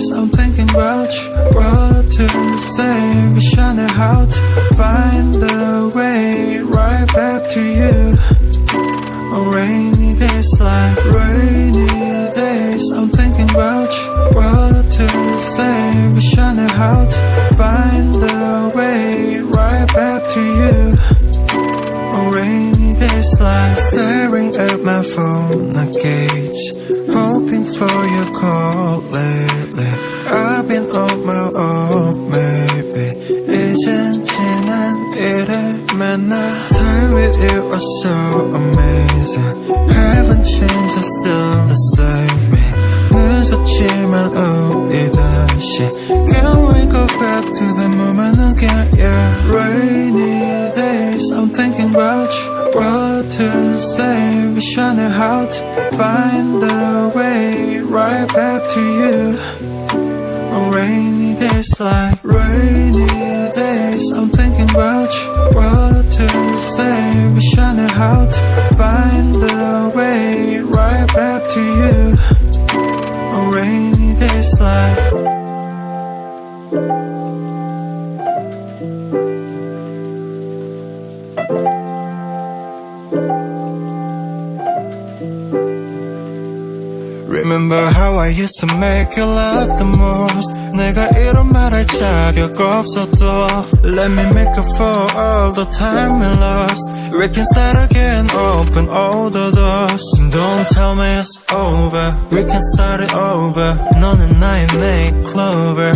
days I'm thinking about you. What to say, wishing how to find a way right back to you. On rainy days like rainy days I'm thinking about you. What to say, wishing how to find a way right back to you. On rainy days like staring at my phone, I gauge, hoping for your call lately. I've been on my own, maybe 이젠 지난 일을 만나. Time with you was so amazing. Haven't changed, I'm still the same me. 늦었지만 우리 다시 Can we go back to the moment again? Yeah, rainy days I'm thinking about you. What to say, wish I knew how to find a way right back to you. On rainy days like rainy days I'm thinking about you. What to say, wish I knew how to find a way right back to you. On rainy days like Remember how I used to make you laugh the most. 내가 이런 말할 자격 없어도 Let me make up for all the time we lost. We can start again, open all the doors. Don't tell me it's over, we can start it over. 너는 나의 nail clover.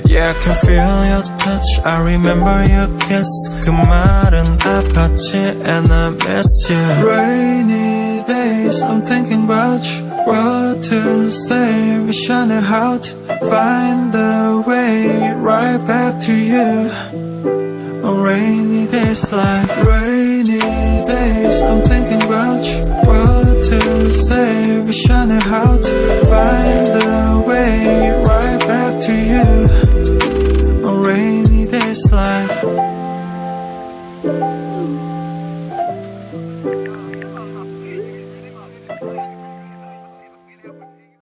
Yeah, I can feel your touch, I remember your kiss. 그 말은 아팠지 and I miss you. Rainy days, I'm thinking about you. What to say, wish I knew how to find a way right back to you. On rainy days like rainy days, I'm thinking about you.